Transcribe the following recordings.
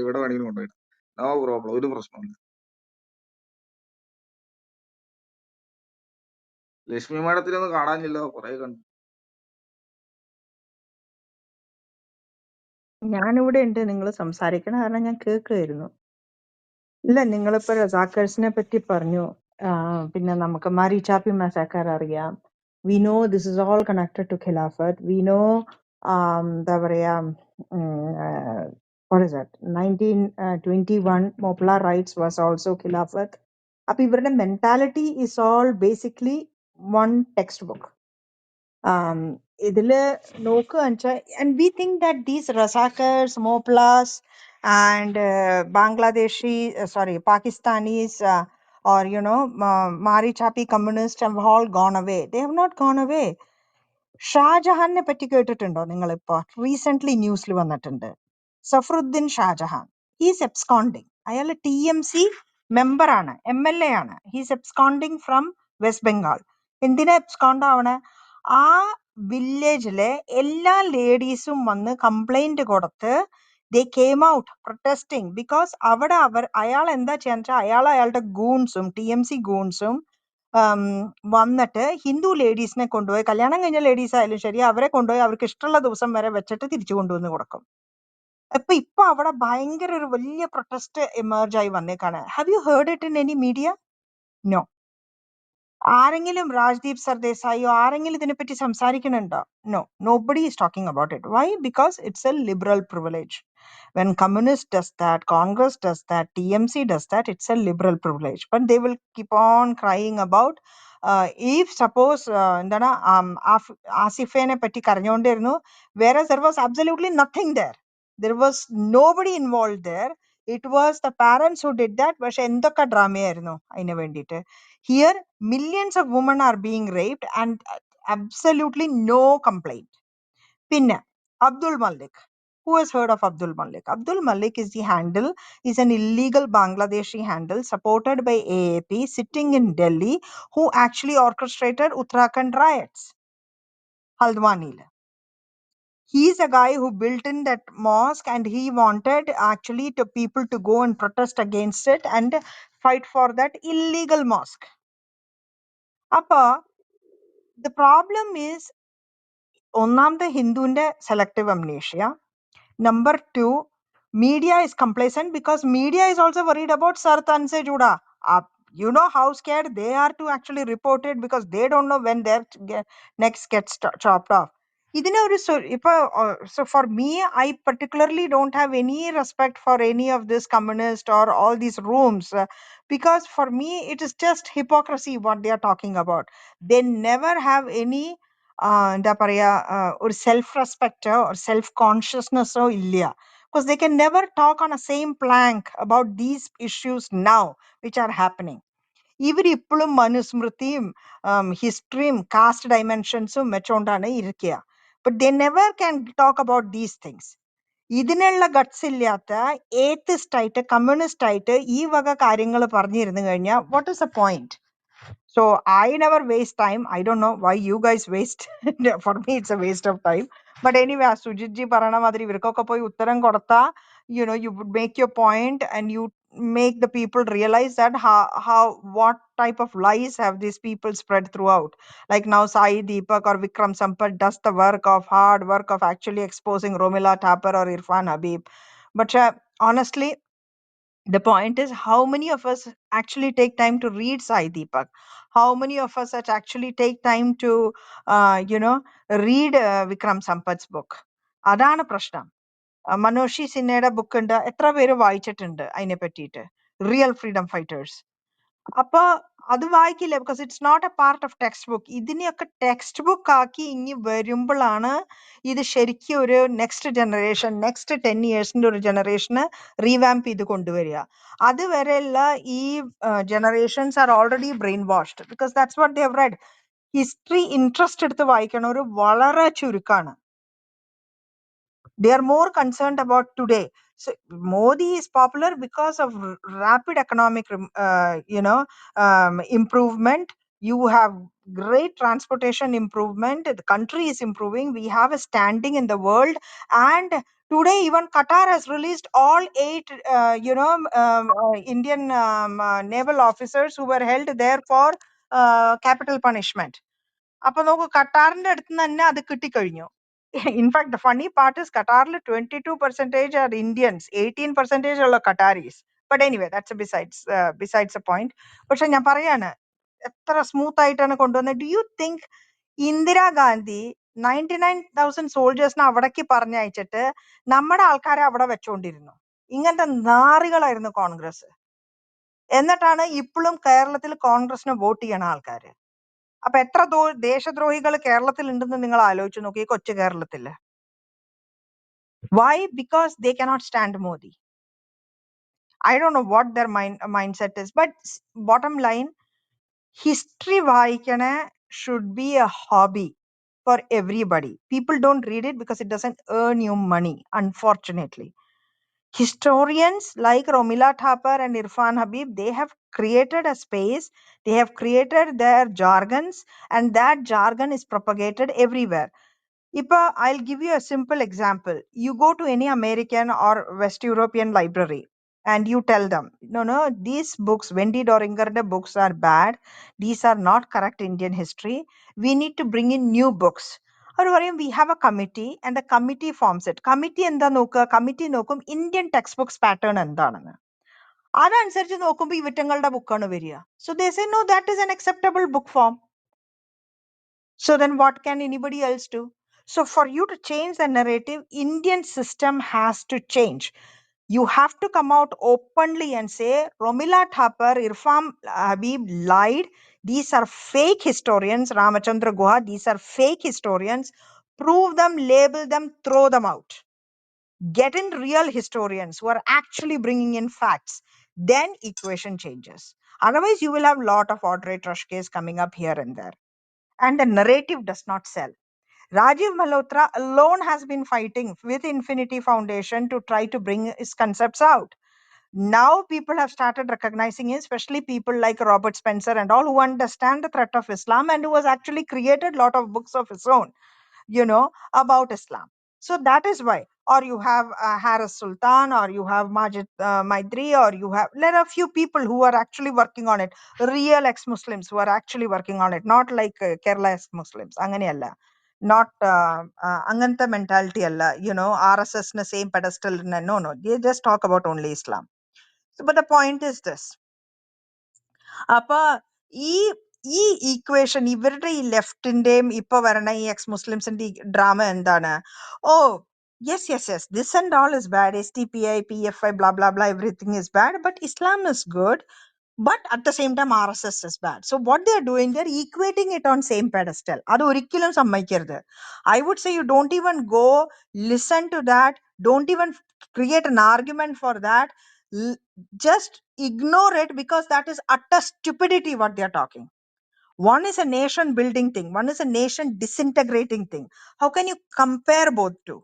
ഇവിടെ വേണമെങ്കിലും കൊണ്ടുപോയിട്ട് നോ പ്രോബ്ലം, ഒരു പ്രശ്നമില്ല. ലക്ഷ്മി മാഡത്തിനൊന്നും കാണാനില്ല, കുറെ കണ്ടു. ഞാനിവിടെ ഉണ്ട്, നിങ്ങൾ സംസാരിക്കണ കാരണം ഞാൻ കേൾക്കുമായിരുന്നു. ഇല്ല, നിങ്ങളിപ്പോ റസാക്കേഴ്സിനെ പറ്റി പറഞ്ഞു. പിന്നെ നമുക്ക് മാരിചാപ്പി മസാക്കർ അറിയാം. We know this is all connected to Khilafat. We know എന്താ പറയാ, what is that, 1921 Mopla rights was also Khilafat. അപ്പൊ ഇവരുടെ mentality is all basically one text book. ഇതില് നോക്കുക വെച്ചാൽ, and we think that these Razakars, Moplas and Bangladeshi, Pakistanis, or Mari Chapi communists have all gone away. They have not gone away. ഷാജഹാനെ പറ്റി കേട്ടിട്ടുണ്ടോ നിങ്ങളിപ്പോ? Recent ന്യൂസിൽ വന്നിട്ടുണ്ട്. Safaruddin Shahjahan, he's absconding. അയാൾ TMC member ആണ്, MLA ആണ്. He's absconding from West Bengal. എന്തിനാ abscond ആവണേ? ആ വില്ലേജിലെ എല്ലാ ലേഡീസും വന്ന് കംപ്ലൈന്റ് കൊടുത്ത് they came out protesting. Because അവിടെ അയാൾ എന്താ ചെയ്യാന്ന് വെച്ചാൽ, അയാളുടെ ഗൂൺസും TMC ഗൂൺസും വന്നിട്ട് ഹിന്ദു ലേഡീസിനെ കൊണ്ടുപോയി, കല്യാണം കഴിഞ്ഞ ലേഡീസ് ആയാലും ശരി, അവരെ കൊണ്ടുപോയി അവർക്ക് ഇഷ്ടമുള്ള ദിവസം വരെ വെച്ചിട്ട് തിരിച്ചു കൊണ്ടുവന്ന് കൊടുക്കും. ഇപ്പൊ അവിടെ ഭയങ്കര ഒരു വലിയ പ്രൊട്ടസ്റ്റ് എമേർജ് ആയി വന്നേക്കാണ്. Have you heard it in any media? No. ആരെങ്കിലും രാജ്ദീപ് സർദേശായിയോ ആരെങ്കിലും ഇതിനെപ്പറ്റി സംസാരിക്കുന്നുണ്ടോ? No, nobody is talking about it. Why? Because it's a liberal privilege. When communist does that, Congress does that, TMC does that, it's a liberal privilege. But they will keep on crying about, if suppose endana Asifene patti karanjondirunnu, whereas there was absolutely nothing there. There was nobody involved there. It was the parents who did that. പക്ഷെ എന്തൊക്കെ ഡ്രാമയായിരുന്നു അതിന് വേണ്ടിയിട്ട്. Here millions of women are being raped and absolutely no complaint. Pinna Abdul Malik. Who has heard of Abdul Malik? Abdul Malik is an illegal Bangladeshi handle supported by AAP sitting in Delhi, who actually orchestrated Uttarakhand riots. Haldwani. He's a guy who built in that mosque, and he wanted actually to people to go and protest against it and fight for that illegal mosque. Appa, the problem is, ഒന്നാമത്തെ ഹിന്ദുവിന്റെ selective amnesia. Number two, media is complacent because media is also worried about Sar Tanse Juda. You know how scared they are to actually report it, because they don't know when their necks gets chopped off. So for me, I particularly don't have any respect for any of this communist or all these rooms, because for me it is just hypocrisy what they are talking about. They never have any എന്താ പറയാ, ഒരു self റെസ്പെക്റ്റോ or self കോൺഷ്യസ്നെസ്സോ ഇല്ല. because they can never talk on a same plank about these issues now which are happening. ഇവരിപ്പോഴും മനുസ്മൃതിയും ഹിസ്റ്ററിയും cast ഡൈമെൻഷൻസും വെച്ചോണ്ടാണ് ഇരിക്കുക. but they never can talk about these things. ഇതിനുള്ള guts ഇല്ലാത്ത atheist ആയിട്ട് communist ആയിട്ട് ഈ വക കാര്യങ്ങൾ പറഞ്ഞിരുന്നു കഴിഞ്ഞാൽ what is the point? So I never waste time. I don't know why you guys waste. For me, it's a waste of time. But anyway, as Sujit ji parana madri virkoka poi uttaram kodata, you would make your point and you make the people realize that what type of lies have these people spread throughout. Like now Sai Deepak or Vikram Sampath does the hard work of actually exposing Romila Thapar or Irfan Habib. But honestly, the point is, how many of us actually take time to read Sai Deepak? How many of us actually take time to read Vikram Sampath's book? Adana prashna. Manoshi Sineda book ഉണ്ട്, എത്ര പേര് വായിച്ചിട്ടുണ്ട് അതിനെ പറ്റിയിട്ട്? Real freedom fighters. അപ്പൊ അത് വായിക്കില്ല, because it's not a part of textbook. ഇതിനെയൊക്കെ text book ആക്കി ഇനി വരുമ്പോഴാണ് ഇത് ശരിക്കും ഒരു നെക്സ്റ്റ് ജനറേഷൻ, നെക്സ്റ്റ് 10 ഇയേഴ്സിന്റെ ഒരു ജനറേഷന് റീവാമ്പ് ചെയ്ത് കൊണ്ടുവരിക. അതുവരെയുള്ള ഈ generations are already brain washed, because that's what they have red. History interest എടുത്ത് വായിക്കണവർ വളരെ ചുരുക്കമാണ്. They are more concerned about today. So Modi is popular because of rapid economic improvement, You have great transportation improvement. The country is improving. We have a standing in the world. And today, even Qatar has released all 8, Indian naval officers who were held there for capital punishment. അപ്പൊ നോക്കൂ, ഖട്ടാറിന്റെ അടുത്ത് നിന്ന് തന്നെ അത് കിട്ടിക്കഴിഞ്ഞു. In fact the funny part is ഖട്ടാറിൽ 22% are Indians, 18% ഉള്ള Qataris. But anyway that's besides a point. പക്ഷെ ഞാൻ പറയാണ്, എത്ര സ്മൂത്ത് ആയിട്ടാണ് കൊണ്ടുവന്നത്. ഡു യു തിങ്ക് ഇന്ദിരാഗാന്ധി 99,000 സോൾജേഴ്സിനെ അവിടേക്ക് പറഞ്ഞയച്ചിട്ട് നമ്മുടെ ആൾക്കാരെ അവിടെ വെച്ചോണ്ടിരുന്നു? ഇങ്ങനത്തെ നാറികളായിരുന്നു കോൺഗ്രസ്. എന്നിട്ടാണ് ഇപ്പോഴും കേരളത്തിൽ കോൺഗ്രസിന് വോട്ട് ചെയ്യണ ആൾക്കാര്. അപ്പൊ എത്ര ദേശദ്രോഹികൾ കേരളത്തിൽ ഉണ്ടെന്ന് നിങ്ങൾ ആലോചിച്ച് നോക്കി, കൊച്ചു കേരളത്തില്. Why? Because they cannot stand Modi. I don't know what their mindset is, but bottom line, history വായിക്കണ should be a hobby for everybody. People don't read it because it doesn't earn you money, unfortunately. Historians like Romila Thapar and Irfan Habib, they have created a space, they have created their jargons, and that jargon is propagated everywhere. Ipa, I'll give you a simple example. You go to any American or West European library and you tell them, no, these books, Wendy Doringer books are bad. These are not correct Indian history. We need to bring in new books. Or we have a committee and the committee forms it. Committee എന്താ നോക്കുക? Committee നോക്കും Indian text books pattern എന്താണെന്ന്. അതനുസരിച്ച് നോക്കുമ്പോൾ ഇവറ്റങ്ങളുടെ ബുക്കാണ് വരിക. So they say, no, that is an acceptable book form. So then what can anybody else do? So for you to change the narrative, Indian system has to change. You have to come out openly and say, Romila Thapar, Irfan Habib lied. These are fake historians. Ramachandra Guha, these are fake historians. Prove them, label them, throw them out. Get in real historians who are actually bringing in facts. Then equation changes. Otherwise, you will have a lot of Audrey Trushkes coming up here and there. And the narrative does not sell. Rajiv Malhotra alone has been fighting with Infinity Foundation to try to bring his concepts out. Now people have started recognizing him, especially people like Robert Spencer and all, who understand the threat of Islam and who has actually created a lot of books of his own, about Islam. So that is why. Or you have Haris Sultan, or you have Majid Maitri, or there are a few people who are actually working on it. Real ex-Muslims who are actually working on it, not like Kerala ex-Muslims. Anganyalla. Not anganta mentality alla, RSS na same pedestal. No, they just talk about only Islam. So, but the point is this. അപ്പൊ ഈ ഈ equation, ഇവരുടെ ഈ ലെഫ്റ്റിന്റെയും ഇപ്പൊ വരണ ഈ X മുസ്ലിംസിന്റെ drama എന്താണ്? ഓ yes, this and all is bad. STPI, PFI, blah blah blah, everything is bad, but Islam is good. But at the same time, RSS is bad. So what they are doing, they're equating it on same pedestal. അത് ഒരിക്കലും സമ്മതിക്കരുത്. I would say you don't even go listen to that. Don't even create an argument for that. Just ignore it, because that is utter stupidity what they are talking. One is a nation building thing. One is a nation disintegrating thing. How can you compare both two?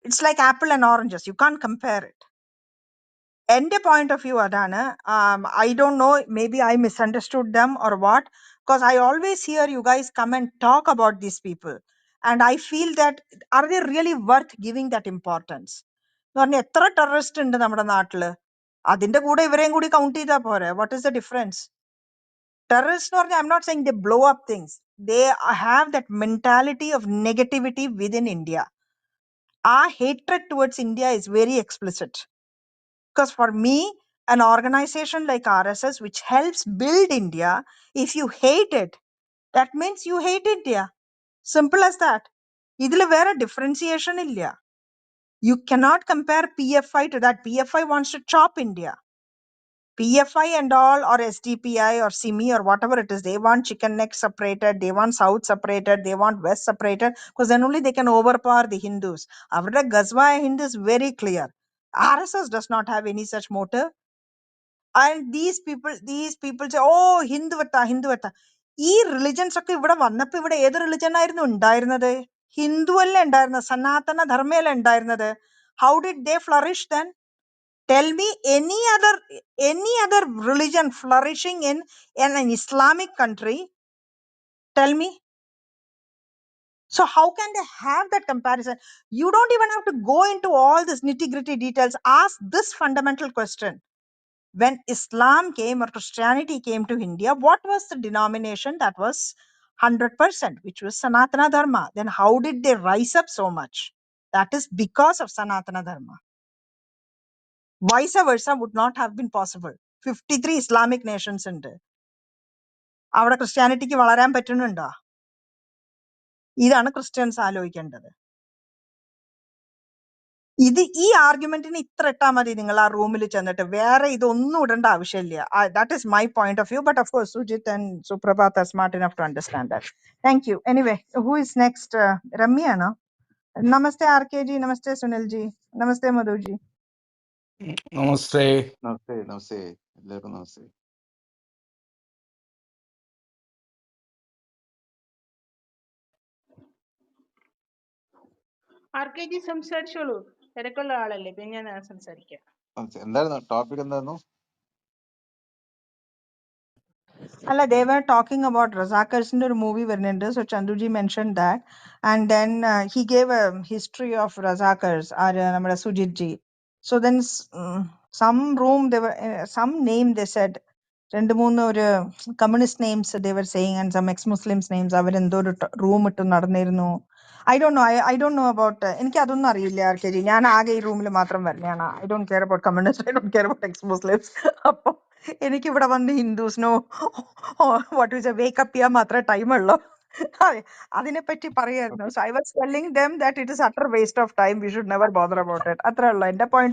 It's like apple and oranges. You can't compare it. എന്റെ point of view അതാണ്. I don't know, maybe I misunderstood them or what, because I always hear you guys come and talk about these people and I feel that are they really worth giving that importance എന്ന് പറഞ്ഞാൽ എത്ര terrorist ഉണ്ട് നമ്മുടെ നാട്ടില്, അതിന്റെ കൂടെ ഇവരെയും കൂടി കൗണ്ട് ചെയ്താൽ പോരെ? What is the difference? Terrorist എന്ന് പറഞ്ഞാൽ I'm not saying they blow up things, they have that mentality of negativity within India. ആ hatred towards India is very explicit. Because for me, an organization like RSS, which helps build India, if you hate it, that means you hate India. Simple as that. Idile vera differentiation illa. You cannot compare PFI to that. PFI wants to chop India. PFI and all, or SDPI or SIMI or whatever it is, they want chicken neck separated, they want South separated, they want West separated, because then only they can overpower the Hindus. Avada Gazwa Hindu is very clear. RSS does not have any such motive. And these people say, oh, ഹിന്ദുവത്ത. ഈ religions ഒക്കെ ഇവിടെ വന്നപ്പോ ഇവിടെ ഏത് religion ആയിരുന്നു ഉണ്ടായിരുന്നത്? ഹിന്ദു അല്ലേ ഉണ്ടായിരുന്നത്, സനാതന ധർമ്മയല്ലേ ഉണ്ടായിരുന്നത്. How did they flourish then? Tell me any other religion flourishing in an Islamic country. Tell me. So how can they have that comparison? You don't even have to go into all this nitty-gritty details. Ask this fundamental question. When Islam came or Christianity came to India, what was the denomination that was 100%, which was Sanatana Dharma? Then how did they rise up so much? That is because of Sanatana Dharma. Vice versa would not have been possible. 53 Islamic nations ഉണ്ട്. അവിടെ ക്രിസ്ത്യാനിറ്റിക്ക് വളരാൻ പറ്റുന്നുണ്ടോ? ഇതാണ് Christians ആലോചിക്കേണ്ടത്. ഈ ആർഗ്യുമെന്റിന് ഇത്ര ഇട്ടാൽ മതി നിങ്ങൾ ആ റൂമിൽ ചെന്നിട്ട്. വേറെ ഇതൊന്നും ഇടേണ്ട ആവശ്യമില്ല. That is my point of view. But of course, Sujit and Suprabhat are smart enough to understand that. Thank you. Anyway, who is next? Ramya, no? Namaste RKG. Namaste Sunilji. Namaste Madhuji. നമസ്തേ. നമസ്തേ നമസ്തേ എല്ലാവർക്കും നമസ്തേ. RKG സംസാരിച്ചോളൂ, തിരക്കുള്ള ആളല്ലേ, പിന്നെ ഞാൻ സംസാരിക്കാം. എന്തായിരുന്നു topic? എന്തായിരുന്നു? Allah, they were talking about Razakars in the movie Vernender, so Chanduji mentioned that. And then he gave a history of Razakars, Namada Sujit ji. So then some room, they were some name they said, രണ്ട് മൂന്ന് ഒരു communist names they were saying and some ex-Muslims names. അവരെന്തോ ഒരു room ഇട്ട് നടന്നിരുന്നു. I don't know about എനിക്ക് അതൊന്നും അറിയില്ല RKG. ഞാൻ ആകെ ഈ റൂമിൽ മാത്രം വരുന്നതാണ്. I don't care about communists. I don't care about ex-Muslims. അപ്പൊ എനിക്ക് ഇവിടെ വന്ന് ഹിന്ദുസിനോ വാട്ട് ഈസ് വേക്കപ്പ് ചെയ്യാൻ മാത്രമേ ടൈം ഉള്ളൂ. അതിനെപ്പറ്റി പറയായിരുന്നു. So I was telling them that it is utter waste of time. We should never bother about it. അത്രേ ഉള്ളൂ എന്റെ പോയിന്റ്.